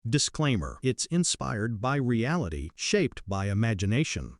Disclaimer: it's inspired by reality, shaped by imagination.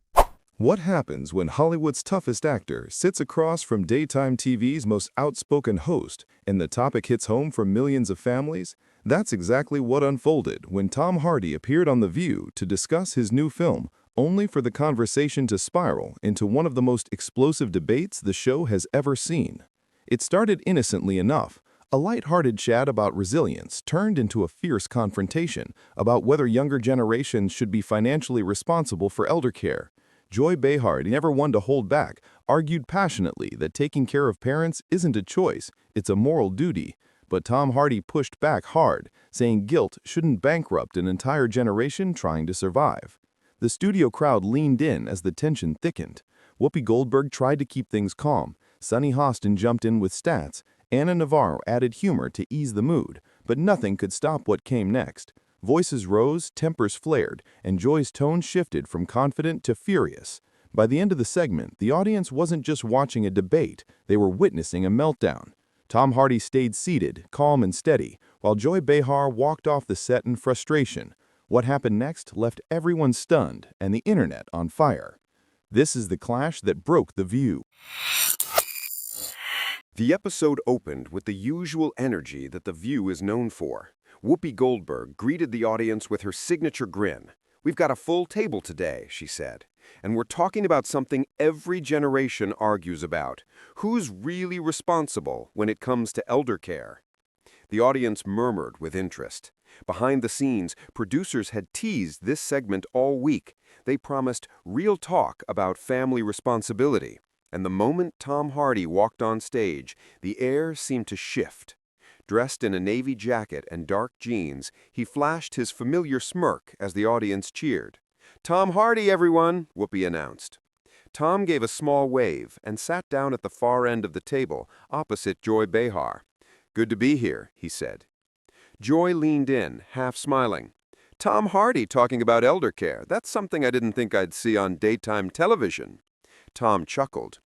What happens when Hollywood's toughest actor sits across from daytime TV's most outspoken host and the topic hits home for millions of families? That's exactly what unfolded when Tom Hardy appeared on The View to discuss his new film, only for the conversation to spiral into one of the most explosive debates the show has ever seen. It started innocently enough. A lighthearted chat about resilience turned into a fierce confrontation about whether younger generations should be financially responsible for elder care. Joy Behar, never one to hold back, argued passionately that taking care of parents isn't a choice, it's a moral duty. But Tom Hardy pushed back hard, saying guilt shouldn't bankrupt an entire generation trying to survive. The studio crowd leaned in as the tension thickened. Whoopi Goldberg tried to keep things calm. Sunny Hostin jumped in with stats. Anna Navarro added humor to ease the mood, but nothing could stop what came next. Voices rose, tempers flared, and Joy's tone shifted from confident to furious. By the end of the segment, the audience wasn't just watching a debate, they were witnessing a meltdown. Tom Hardy stayed seated, calm and steady, while Joy Behar walked off the set in frustration. What happened next left everyone stunned and the internet on fire. This is the clash that broke The View. The episode opened with the usual energy that The View is known for. Whoopi Goldberg greeted the audience with her signature grin. "We've got a full table today," she said. "And we're talking about something every generation argues about. Who's really responsible when it comes to elder care?" The audience murmured with interest. Behind the scenes, producers had teased this segment all week. They promised real talk about family responsibility. And the moment Tom Hardy walked on stage, the air seemed to shift. Dressed in a navy jacket and dark jeans, he flashed his familiar smirk as the audience cheered. "Tom Hardy, everyone," Whoopi announced. Tom gave a small wave and sat down at the far end of the table, opposite Joy Behar. "Good to be here," he said. Joy leaned in, half smiling. "Tom Hardy talking about elder care. That's something I didn't think I'd see on daytime television." Tom chuckled.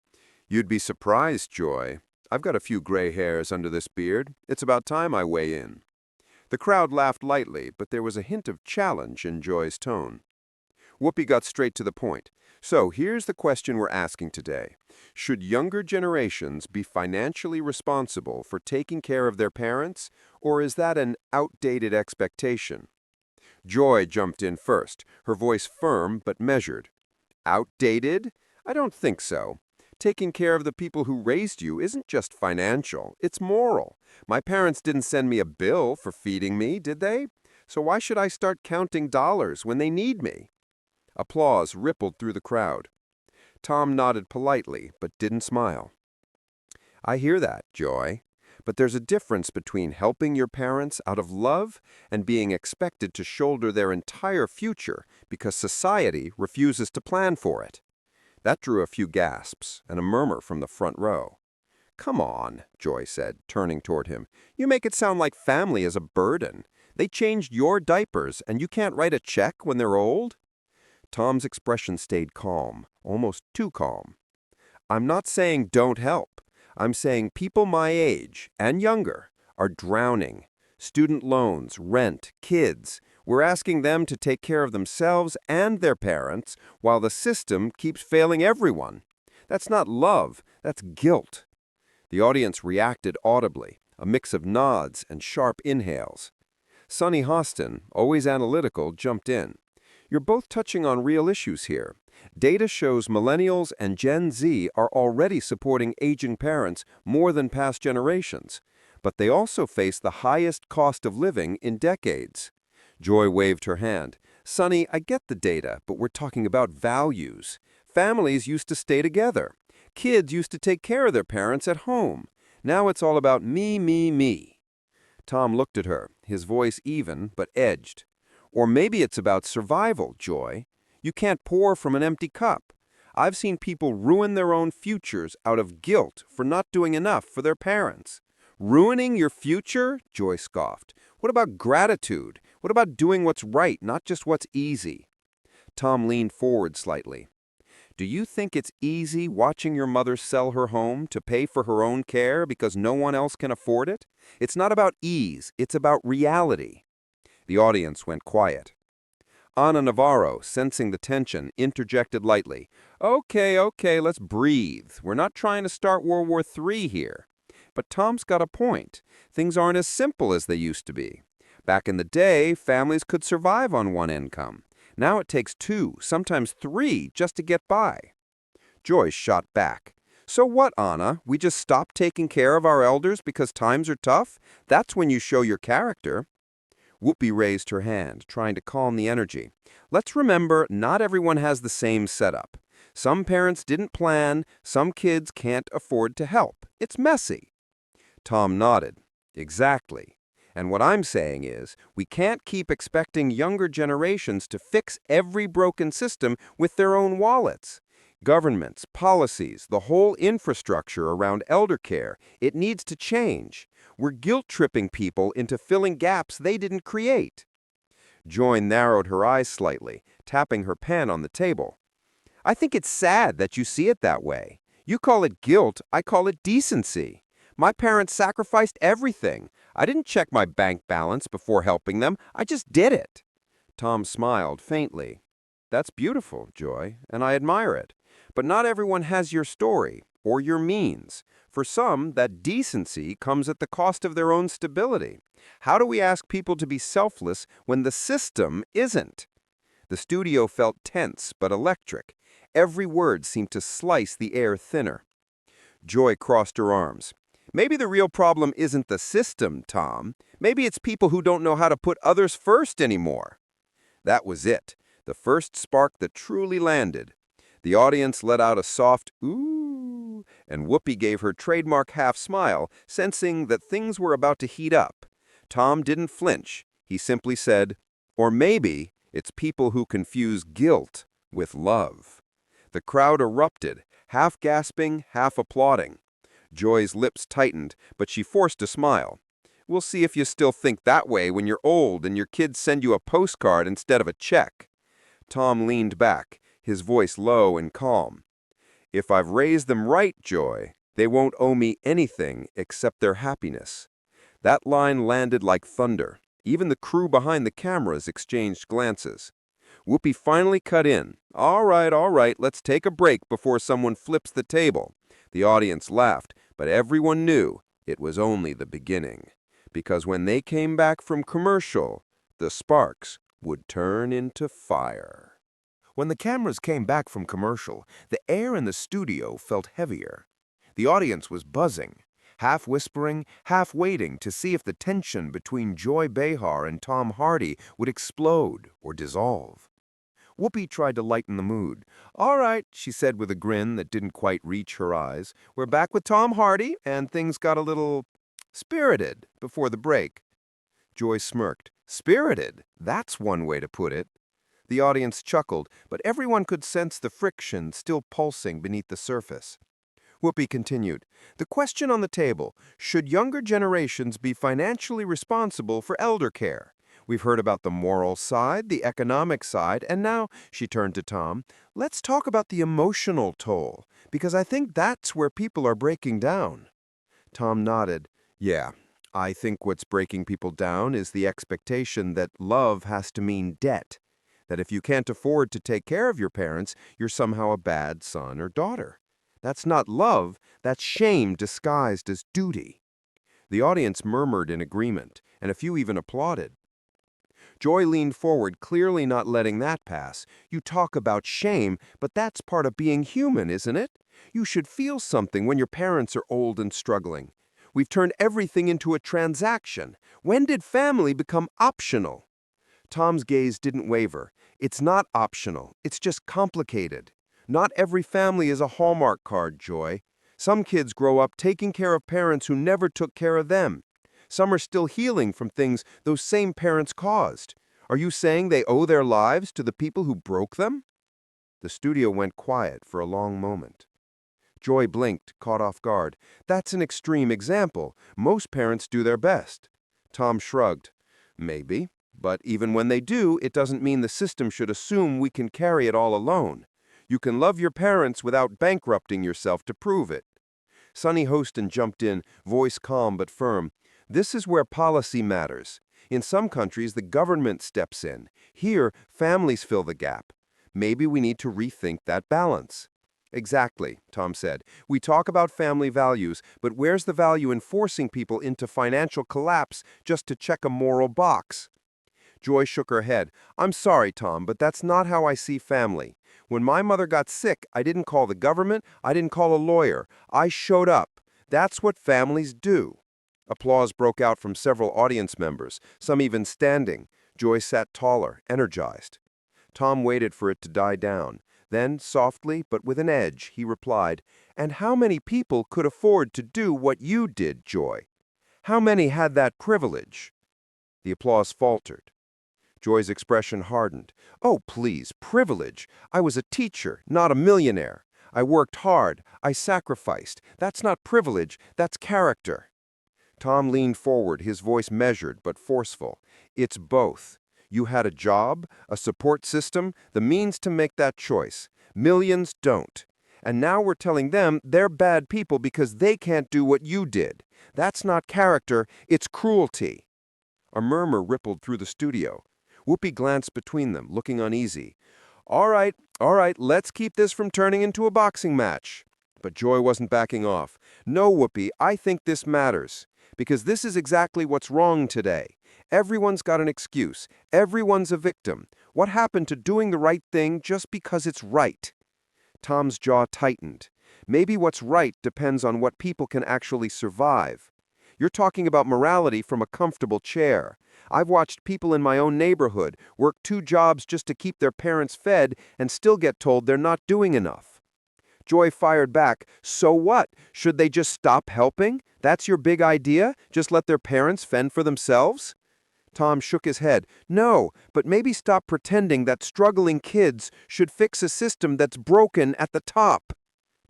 "You'd be surprised, Joy. I've got a few gray hairs under this beard. It's about time I weigh in." The crowd laughed lightly, but there was a hint of challenge in Joy's tone. Whoopi got straight to the point. "So here's the question we're asking today. Should younger generations be financially responsible for taking care of their parents, or is that an outdated expectation?" Joy jumped in first, her voice firm but measured. "Outdated? I don't think so. Taking care of the people who raised you isn't just financial, it's moral. My parents didn't send me a bill for feeding me, did they? So why should I start counting dollars when they need me?" Applause rippled through the crowd. Tom nodded politely, but didn't smile. "I hear that, Joy. But there's a difference between helping your parents out of love and being expected to shoulder their entire future because society refuses to plan for it." That drew a few gasps and a murmur from the front row. "Come on," Joy said, turning toward him. "You make it sound like family is a burden. They changed your diapers, and you can't write a check when they're old?" Tom's expression stayed calm, almost too calm. "I'm not saying don't help. I'm saying people my age, and younger, are drowning. Student loans, rent, kids. We're asking them to take care of themselves and their parents while the system keeps failing everyone. That's not love, that's guilt." The audience reacted audibly, a mix of nods and sharp inhales. Sunny Hostin, always analytical, jumped in. "You're both touching on real issues here. Data shows millennials and Gen Z are already supporting aging parents more than past generations, but they also face the highest cost of living in decades." Joy waved her hand. "Sunny, I get the data, but we're talking about values. Families used to stay together. Kids used to take care of their parents at home. Now it's all about me, me, me." Tom looked at her, his voice even but edged. "Or maybe it's about survival, Joy. You can't pour from an empty cup. I've seen people ruin their own futures out of guilt for not doing enough for their parents." "Ruining your future?" Joy scoffed. "What about gratitude? What about doing what's right, not just what's easy?" Tom leaned forward slightly. "Do you think it's easy watching your mother sell her home to pay for her own care because no one else can afford it? It's not about ease, it's about reality." The audience went quiet. Ana Navarro, sensing the tension, interjected lightly. Okay, let's breathe. We're not trying to start World War III here. But Tom's got a point. Things aren't as simple as they used to be. Back in the day, families could survive on one income. Now it takes 2, sometimes 3, just to get by. Joyce shot back. So what, Anna? We just stop taking care of our elders because times are tough? That's when you show your character. Whoopi raised her hand, trying to calm the energy. Let's remember, not everyone has the same setup. Some parents didn't plan, some kids can't afford to help. It's messy. Tom nodded. Exactly. And what I'm saying is, we can't keep expecting younger generations to fix every broken system with their own wallets. Governments, policies, the whole infrastructure around elder care, it needs to change. We're guilt-tripping people into filling gaps they didn't create. Joy narrowed her eyes slightly, tapping her pen on the table. I think it's sad that you see it that way. You call it guilt, I call it decency. My parents sacrificed everything. I didn't check my bank balance before helping them. I just did it. Tom smiled faintly. That's beautiful, Joy, and I admire it. But not everyone has your story or your means. For some, that decency comes at the cost of their own stability. How do we ask people to be selfless when the system isn't? The studio felt tense but electric. Every word seemed to slice the air thinner. Joy crossed her arms. Maybe the real problem isn't the system, Tom. Maybe it's people who don't know how to put others first anymore. That was it, the first spark that truly landed. The audience let out a soft ooh, and Whoopi gave her trademark half-smile, sensing that things were about to heat up. Tom didn't flinch. He simply said, or maybe it's people who confuse guilt with love. The crowd erupted, half gasping, half applauding. Joy's lips tightened, but she forced a smile. We'll see if you still think that way when you're old and your kids send you a postcard instead of a check. Tom leaned back, his voice low and calm. If I've raised them right, Joy, they won't owe me anything except their happiness. That line landed like thunder. Even the crew behind the cameras exchanged glances. Whoopi finally cut in. All right, let's take a break before someone flips the table. The audience laughed, but everyone knew it was only the beginning. Because when they came back from commercial, the sparks would turn into fire. When the cameras came back from commercial, the air in the studio felt heavier. The audience was buzzing, half whispering, half waiting to see if the tension between Joy Behar and Tom Hardy would explode or dissolve. Whoopi tried to lighten the mood. All right, she said with a grin that didn't quite reach her eyes. We're back with Tom Hardy, and things got a little spirited before the break. Joy smirked. Spirited? That's one way to put it. The audience chuckled, but everyone could sense the friction still pulsing beneath the surface. Whoopi continued, the question on the table, should younger generations be financially responsible for elder care? We've heard about the moral side, the economic side, and now, she turned to Tom, let's talk about the emotional toll, because I think that's where people are breaking down. Tom nodded. Yeah, I think what's breaking people down is the expectation that love has to mean debt, that if you can't afford to take care of your parents, you're somehow a bad son or daughter. That's not love, that's shame disguised as duty. The audience murmured in agreement, and a few even applauded. Joy leaned forward, clearly not letting that pass. You talk about shame, but that's part of being human, isn't it? You should feel something when your parents are old and struggling. We've turned everything into a transaction. When did family become optional? Tom's gaze didn't waver. It's not optional. It's just complicated. Not every family is a Hallmark card, Joy. Some kids grow up taking care of parents who never took care of them. Some are still healing from things those same parents caused. Are you saying they owe their lives to the people who broke them? The studio went quiet for a long moment. Joy blinked, caught off guard. That's an extreme example. Most parents do their best. Tom shrugged. Maybe, but even when they do, it doesn't mean the system should assume we can carry it all alone. You can love your parents without bankrupting yourself to prove it. Sonny Hostin jumped in, voice calm but firm. This is where policy matters. In some countries, the government steps in. Here, families fill the gap. Maybe we need to rethink that balance. Exactly, Tom said. We talk about family values, but where's the value in forcing people into financial collapse just to check a moral box? Joy shook her head. I'm sorry, Tom, but that's not how I see family. When my mother got sick, I didn't call the government, I didn't call a lawyer. I showed up. That's what families do. Applause broke out from several audience members, some even standing. Joy sat taller, energized. Tom waited for it to die down. Then, softly but with an edge, he replied, "And how many people could afford to do what you did, Joy? How many had that privilege?" The applause faltered. Joy's expression hardened. "Oh, please, privilege. I was a teacher, not a millionaire. I worked hard. I sacrificed. That's not privilege, that's character." Tom leaned forward, his voice measured but forceful. "It's both. You had a job, a support system, the means to make that choice. Millions don't. And now we're telling them they're bad people because they can't do what you did. That's not character, it's cruelty." A murmur rippled through the studio. Whoopi glanced between them, looking uneasy. All right, let's keep this from turning into a boxing match." But Joy wasn't backing off. "No, Whoopi, I think this matters. Because this is exactly what's wrong today. Everyone's got an excuse. Everyone's a victim. What happened to doing the right thing just because it's right?" Tom's jaw tightened. "Maybe what's right depends on what people can actually survive. You're talking about morality from a comfortable chair. I've watched people in my own neighborhood work 2 jobs just to keep their parents fed and still get told they're not doing enough." Joy fired back. "So what? Should they just stop helping? That's your big idea? Just let their parents fend for themselves?" Tom shook his head. "No, but maybe stop pretending that struggling kids should fix a system that's broken at the top."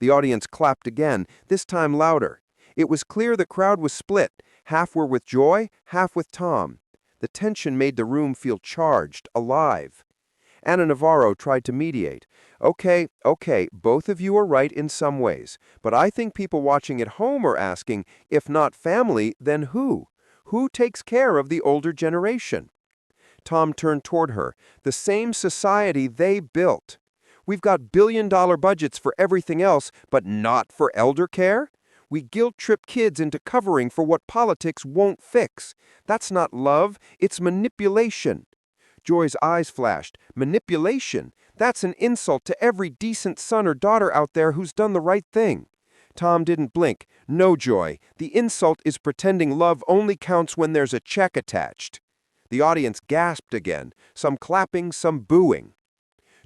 The audience clapped again, this time louder. It was clear the crowd was split. Half were with Joy, half with Tom. The tension made the room feel charged, alive. Anna Navarro tried to mediate. Okay, both of you are right in some ways, but I think people watching at home are asking, if not family, then who? Who takes care of the older generation?" Tom turned toward her. "The same society they built. We've got billion-dollar budgets for everything else, but not for elder care? We guilt-trip kids into covering for what politics won't fix. That's not love, it's manipulation." Joy's eyes flashed. "Manipulation? That's an insult to every decent son or daughter out there who's done the right thing." Tom didn't blink. "No, Joy, the insult is pretending love only counts when there's a check attached." The audience gasped again, some clapping, some booing.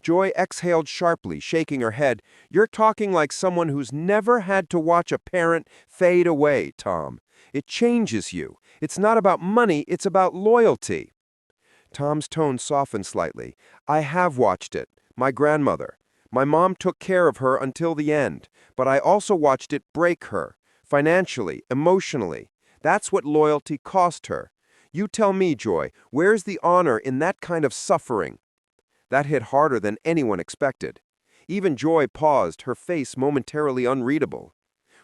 Joy exhaled sharply, shaking her head. "You're talking like someone who's never had to watch a parent fade away, Tom. It changes you. It's not about money, it's about loyalty." Tom's tone softened slightly. "I have watched it. My grandmother. My mom took care of her until the end, but I also watched it break her, financially, emotionally. That's what loyalty cost her. You tell me, Joy, where's the honor in that kind of suffering?" That hit harder than anyone expected. Even Joy paused, her face momentarily unreadable.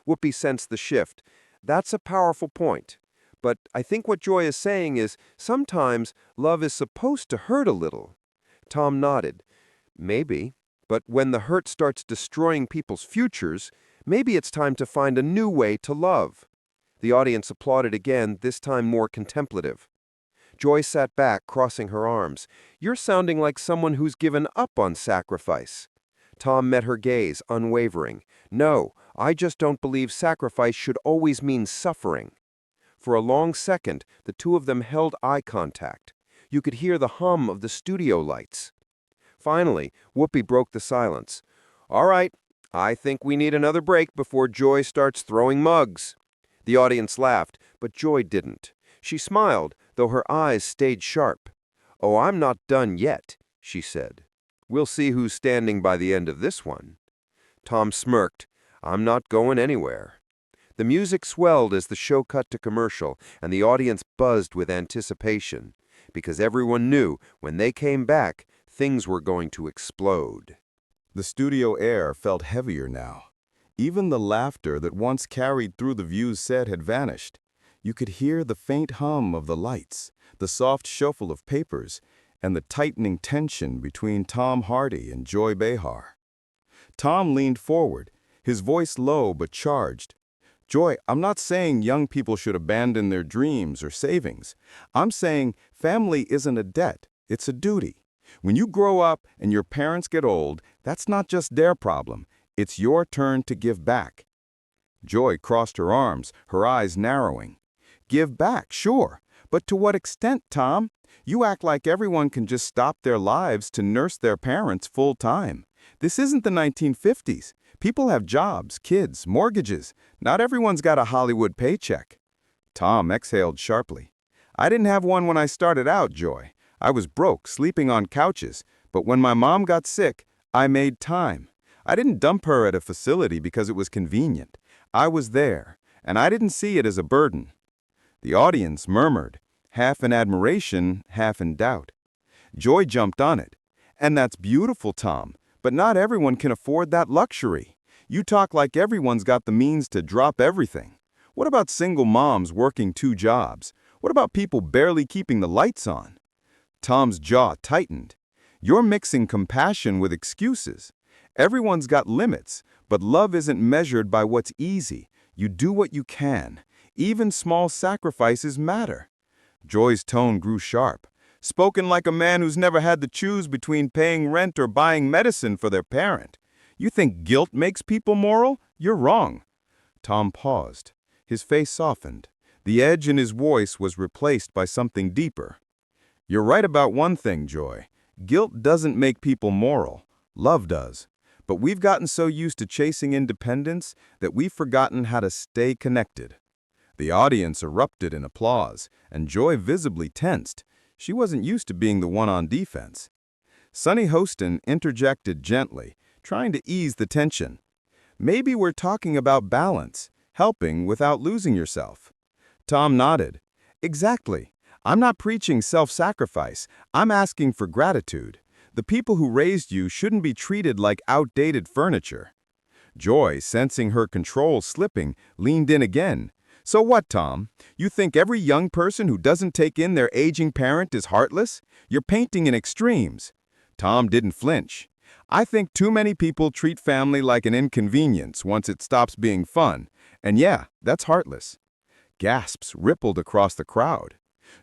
Whoopi sensed the shift. "That's a powerful point. But I think what Joy is saying is, sometimes love is supposed to hurt a little." Tom nodded. "Maybe. But when the hurt starts destroying people's futures, maybe it's time to find a new way to love." The audience applauded again, this time more contemplative. Joy sat back, crossing her arms. "You're sounding like someone who's given up on sacrifice." Tom met her gaze, unwavering. "No, I just don't believe sacrifice should always mean suffering." For a long second, the two of them held eye contact. You could hear the hum of the studio lights. Finally, Whoopi broke the silence. "All right, I think we need another break before Joy starts throwing mugs." The audience laughed, but Joy didn't. She smiled, though her eyes stayed sharp. "Oh, I'm not done yet," she said. "We'll see who's standing by the end of this one." Tom smirked. "I'm not going anywhere." The music swelled as the show cut to commercial, and the audience buzzed with anticipation, because everyone knew when they came back, things were going to explode. The studio air felt heavier now. Even the laughter that once carried through the View's set had vanished. You could hear the faint hum of the lights, the soft shuffle of papers, and the tightening tension between Tom Hardy and Joy Behar. Tom leaned forward, his voice low but charged. Joy, I'm not saying young people should abandon their dreams or savings. I'm saying family isn't a debt, it's a duty. When you grow up and your parents get old, that's not just their problem, it's your turn to give back. Joy crossed her arms, her eyes narrowing. Give back, sure, but to what extent, Tom? You act like everyone can just stop their lives to nurse their parents full time. This isn't the 1950s. People have jobs, kids, mortgages. Not everyone's got a Hollywood paycheck. Tom exhaled sharply. I didn't have one when I started out, Joy. I was broke, sleeping on couches. But when my mom got sick, I made time. I didn't dump her at a facility because it was convenient. I was there, and I didn't see it as a burden. The audience murmured, half in admiration, half in doubt. Joy jumped on it. And that's beautiful, Tom, but not everyone can afford that luxury. You talk like everyone's got the means to drop everything. What about single moms working 2 jobs? What about people barely keeping the lights on? Tom's jaw tightened. You're mixing compassion with excuses. Everyone's got limits, but love isn't measured by what's easy. You do what you can. Even small sacrifices matter. Joy's tone grew sharp, spoken like a man who's never had to choose between paying rent or buying medicine for their parent. You think guilt makes people moral? You're wrong. Tom paused. His face softened. The edge in his voice was replaced by something deeper. You're right about one thing, Joy. Guilt doesn't make people moral. Love does. But we've gotten so used to chasing independence that we've forgotten how to stay connected. The audience erupted in applause, and Joy visibly tensed. She wasn't used to being the one on defense. Sonny Hostin interjected gently, trying to ease the tension. Maybe we're talking about balance, helping without losing yourself. Tom nodded. Exactly. I'm not preaching self-sacrifice. I'm asking for gratitude. The people who raised you shouldn't be treated like outdated furniture. Joy, sensing her control slipping, leaned in again. So what, Tom? You think every young person who doesn't take in their aging parent is heartless? You're painting in extremes. Tom didn't flinch. I think too many people treat family like an inconvenience once it stops being fun. And yeah, that's heartless. Gasps rippled across the crowd.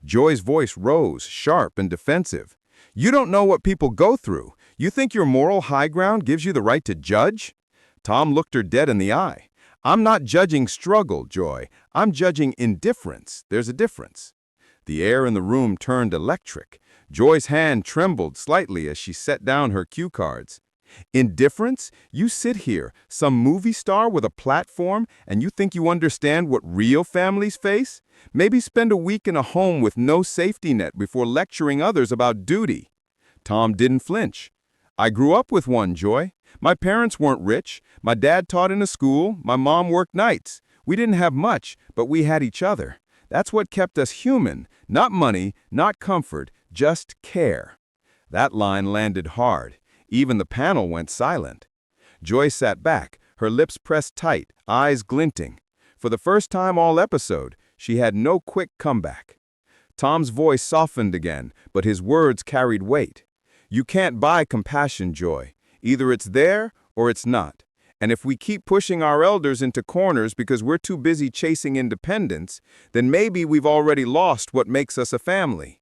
Joy's voice rose, sharp and defensive. You don't know what people go through. You think your moral high ground gives you the right to judge? Tom looked her dead in the eye. I'm not judging struggle, Joy. I'm judging indifference. There's a difference. The air in the room turned electric. Joy's hand trembled slightly as she set down her cue cards. Indifference? You sit here, some movie star with a platform, and you think you understand what real families face? Maybe spend a week in a home with no safety net before lecturing others about duty. Tom didn't flinch. I grew up with one, Joy. My parents weren't rich. My dad taught in a school. My mom worked nights. We didn't have much, but we had each other. That's what kept us human. Not money, not comfort, just care. That line landed hard. Even the panel went silent. Joy sat back, her lips pressed tight, eyes glinting. For the first time all episode, she had no quick comeback. Tom's voice softened again, but his words carried weight. You can't buy compassion, Joy. Either it's there or it's not. And if we keep pushing our elders into corners because we're too busy chasing independence, then maybe we've already lost what makes us a family.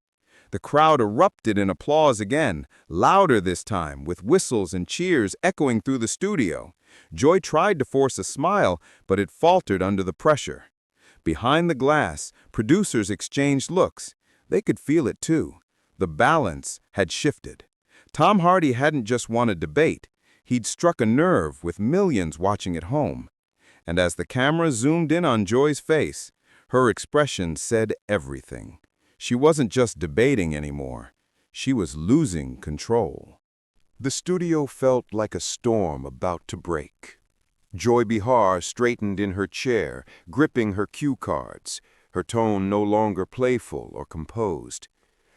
The crowd erupted in applause again, louder this time, with whistles and cheers echoing through the studio. Joy tried to force a smile, but it faltered under the pressure. Behind the glass, producers exchanged looks. They could feel it too. The balance had shifted. Tom Hardy hadn't just won a debate. He'd struck a nerve with millions watching at home. And as the camera zoomed in on Joy's face, her expression said everything. She wasn't just debating anymore. She was losing control. The studio felt like a storm about to break. Joy Behar straightened in her chair, gripping her cue cards, her tone no longer playful or composed.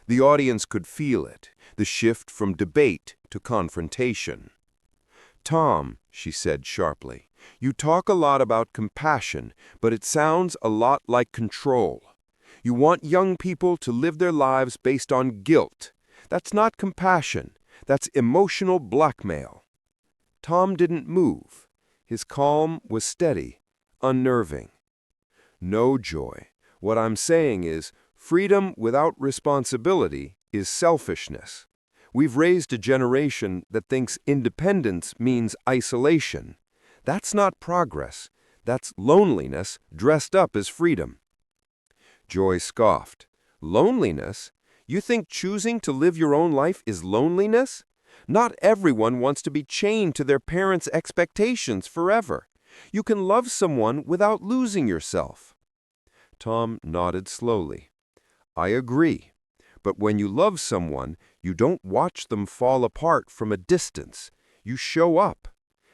The audience could feel it, the shift from debate to confrontation. Tom, she said sharply, You talk a lot about compassion, but it sounds a lot like control. You want young people to live their lives based on guilt. That's not compassion. That's emotional blackmail." Tom didn't move. His calm was steady, unnerving. "No, Joy. What I'm saying is, freedom without responsibility is selfishness. We've raised a generation that thinks independence means isolation. That's not progress. That's loneliness dressed up as freedom." Joy scoffed. "Loneliness? You think choosing to live your own life is loneliness? Not everyone wants to be chained to their parents' expectations forever. You can love someone without losing yourself." Tom nodded slowly. "I agree. But when you love someone, you don't watch them fall apart from a distance. You show up.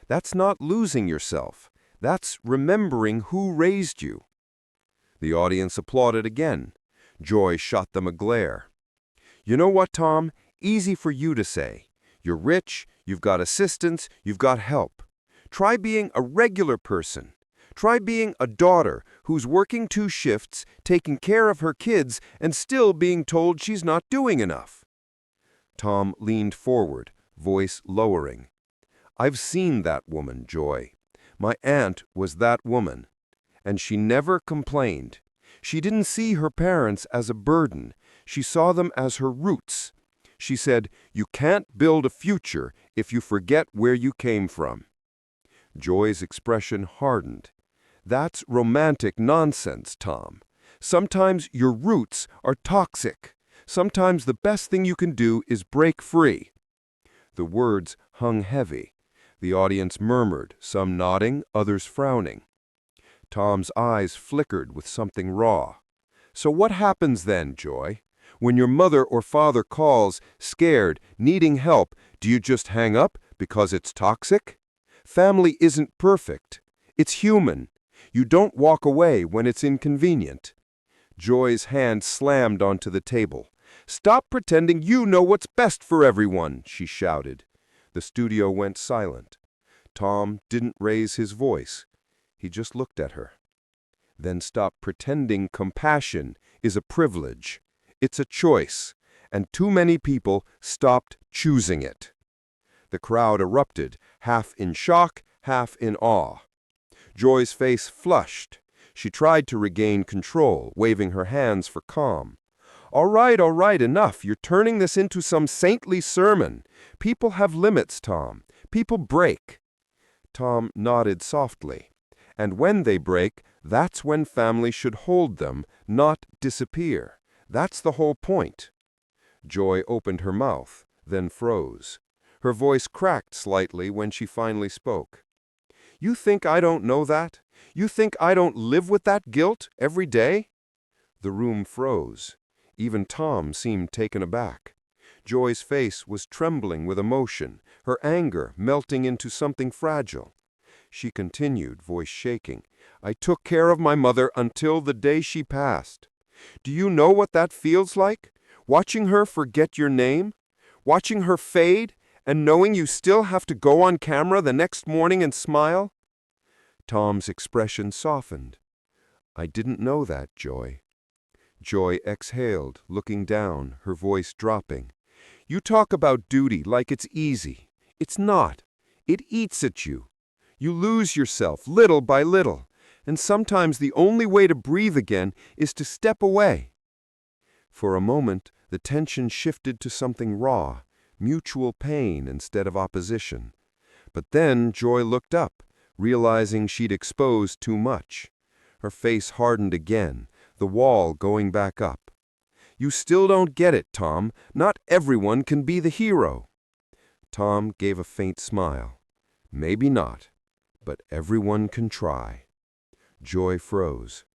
That's not losing yourself. That's remembering who raised you." The audience applauded again. Joy shot them a glare. "You know what, Tom? Easy for you to say. You're rich, you've got assistance, you've got help. Try being a regular person. Try being a daughter who's working 2 shifts, taking care of her kids, and still being told she's not doing enough." Tom leaned forward, voice lowering. "I've seen that woman, Joy. My aunt was that woman. And she never complained. She didn't see her parents as a burden. She saw them as her roots. She said, 'You can't build a future if you forget where you came from.'" Joy's expression hardened. "That's romantic nonsense, Tom. Sometimes your roots are toxic. Sometimes the best thing you can do is break free." The words hung heavy. The audience murmured, some nodding, others frowning. Tom's eyes flickered with something raw. "So what happens then, Joy? When your mother or father calls, scared, needing help, do you just hang up because it's toxic? Family isn't perfect. It's human. You don't walk away when it's inconvenient." Joy's hand slammed onto the table. "Stop pretending you know what's best for everyone," she shouted. The studio went silent. Tom didn't raise his voice. He just looked at her. "Then stop pretending compassion is a privilege. It's a choice, and too many people stopped choosing it." The crowd erupted, half in shock, half in awe. Joy's face flushed. She tried to regain control, waving her hands for calm. All right, enough. You're turning this into some saintly sermon. People have limits, Tom. People break." Tom nodded softly. "And when they break, that's when family should hold them, not disappear. That's the whole point." Joy opened her mouth, then froze. Her voice cracked slightly when she finally spoke. "You think I don't know that? You think I don't live with that guilt every day?" The room froze. Even Tom seemed taken aback. Joy's face was trembling with emotion, her anger melting into something fragile. She continued, voice shaking, "I took care of my mother until the day she passed. Do you know what that feels like? Watching her forget your name? Watching her fade, and knowing you still have to go on camera the next morning and smile?" Tom's expression softened. "I didn't know that, Joy." Joy exhaled, looking down, her voice dropping. "You talk about duty like it's easy. It's not. It eats at you. You lose yourself little by little, and sometimes the only way to breathe again is to step away." For a moment, the tension shifted to something raw, mutual pain instead of opposition. But then Joy looked up, realizing she'd exposed too much. Her face hardened again, the wall going back up. "You still don't get it, Tom. Not everyone can be the hero." Tom gave a faint smile. "Maybe not, but everyone can try." Joy froze.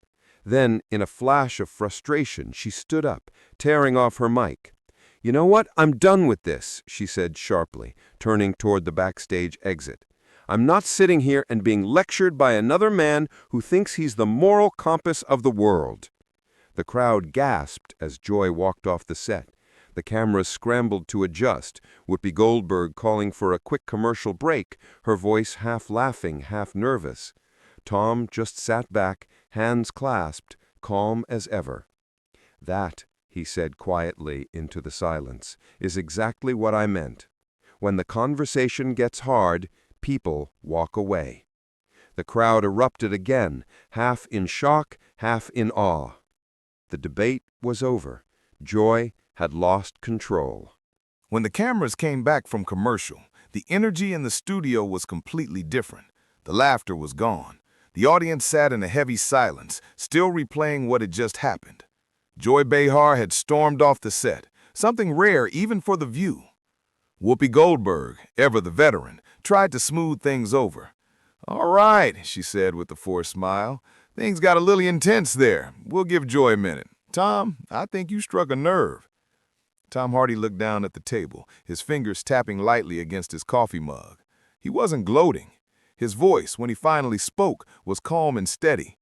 Then, in a flash of frustration, she stood up, tearing off her mic. "You know what? I'm done with this," she said sharply, turning toward the backstage exit. "I'm not sitting here and being lectured by another man who thinks he's the moral compass of the world." The crowd gasped as Joy walked off the set. The cameras scrambled to adjust, Whoopi Goldberg calling for a quick commercial break, her voice half laughing, half nervous. Tom just sat back, hands clasped, calm as ever. "That," he said quietly into the silence, "is exactly what I meant. When the conversation gets hard, people walk away." The crowd erupted again, half in shock, half in awe. The debate was over. Joy had lost control. When the cameras came back from commercial, the energy in the studio was completely different. The laughter was gone. The audience sat in a heavy silence, still replaying what had just happened. Joy Behar had stormed off the set, something rare even for The View. Whoopi Goldberg, ever the veteran, tried to smooth things over. "All right," she said with a forced smile. "Things got a little intense there. We'll give Joy a minute. Tom, I think you struck a nerve." Tom Hardy looked down at the table, his fingers tapping lightly against his coffee mug. He wasn't gloating. His voice, when he finally spoke, was calm and steady.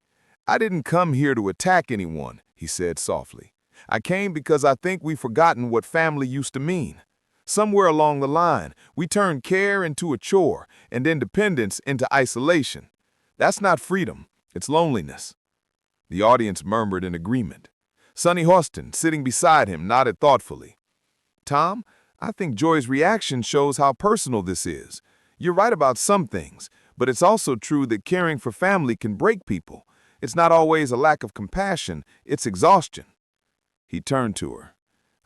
"I didn't come here to attack anyone," he said softly. "I came because I think we've forgotten what family used to mean. Somewhere along the line, we turned care into a chore and independence into isolation. That's not freedom, it's loneliness." The audience murmured in agreement. Sonny Hostin, sitting beside him, nodded thoughtfully. "Tom, I think Joy's reaction shows how personal this is. You're right about some things, but it's also true that caring for family can break people. It's not always a lack of compassion, it's exhaustion." He turned to her.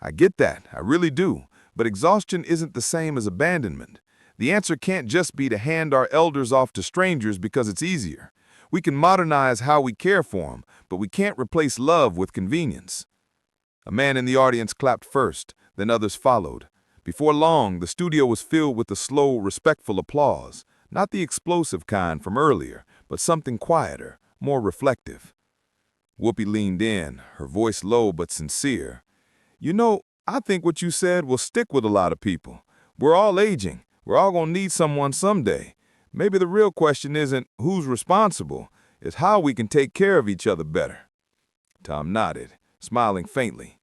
"I get that, I really do, but exhaustion isn't the same as abandonment. The answer can't just be to hand our elders off to strangers because it's easier. We can modernize how we care for them, but we can't replace love with convenience." A man in the audience clapped first, then others followed. Before long, the studio was filled with the slow, respectful applause, not the explosive kind from earlier, but something quieter, more reflective. Whoopi leaned in, her voice low but sincere. "You know, I think what you said will stick with a lot of people. We're all aging. We're all gonna need someone someday. Maybe the real question isn't who's responsible, it's how we can take care of each other better." Tom nodded, smiling faintly.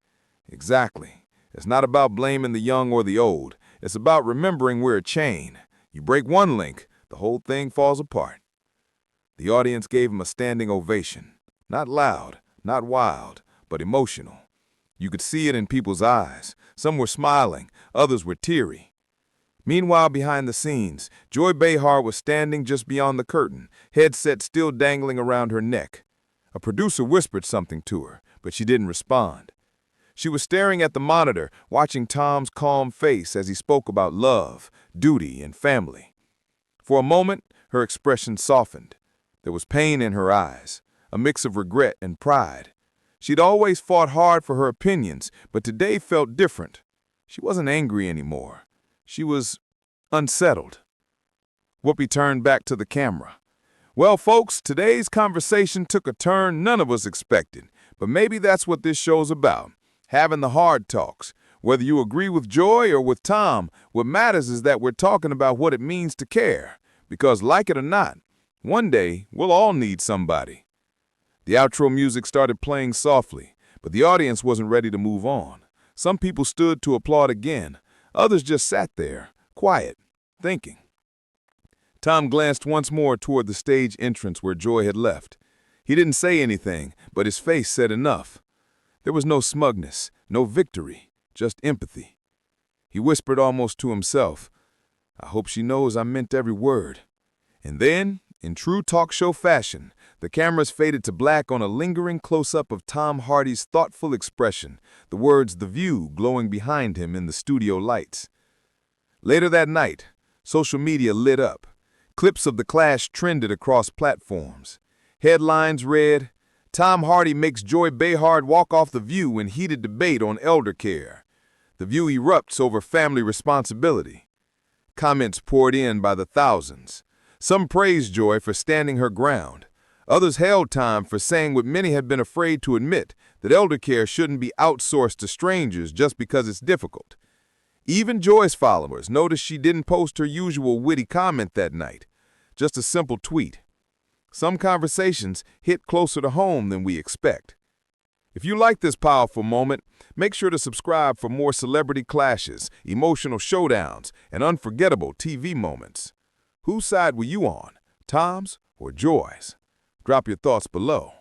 "Exactly. It's not about blaming the young or the old. It's about remembering we're a chain. You break one link, the whole thing falls apart." The audience gave him a standing ovation. Not loud, not wild, but emotional. You could see it in people's eyes. Some were smiling, others were teary. Meanwhile, behind the scenes, Joy Behar was standing just beyond the curtain, headset still dangling around her neck. A producer whispered something to her, but she didn't respond. She was staring at the monitor, watching Tom's calm face as he spoke about love, duty, and family. For a moment, her expression softened. There was pain in her eyes, a mix of regret and pride. She'd always fought hard for her opinions, but today felt different. She wasn't angry anymore. She was unsettled. Whoopi turned back to the camera. "Well, folks, today's conversation took a turn none of us expected, but maybe that's what this show's about, having the hard talks. Whether you agree with Joy or with Tom, what matters is that we're talking about what it means to care, because like it or not, one day we'll all need somebody." The outro music started playing softly, but the audience wasn't ready to move on. Some people stood to applaud again. Others just sat there, quiet, thinking. Tom glanced once more toward the stage entrance where Joy had left. He didn't say anything, but his face said enough. There was no smugness, no victory, just empathy. He whispered almost to himself, "I hope she knows I meant every word." And then, in true talk show fashion, the cameras faded to black on a lingering close-up of Tom Hardy's thoughtful expression, the words "The View" glowing behind him in the studio lights. Later that night, social media lit up. Clips of the clash trended across platforms. Headlines read, "Tom Hardy makes Joy Behar walk off The View in heated debate on elder care. The View erupts over family responsibility." Comments poured in by the thousands. Some praised Joy for standing her ground. Others hailed Tom for saying what many had been afraid to admit, that elder care shouldn't be outsourced to strangers just because it's difficult. Even Joy's followers noticed she didn't post her usual witty comment that night, just a simple tweet. Some conversations hit closer to home than we expect. If you like this powerful moment, make sure to subscribe for more celebrity clashes, emotional showdowns, and unforgettable TV moments. Whose side were you on, Tom's or Joy's? Drop your thoughts below.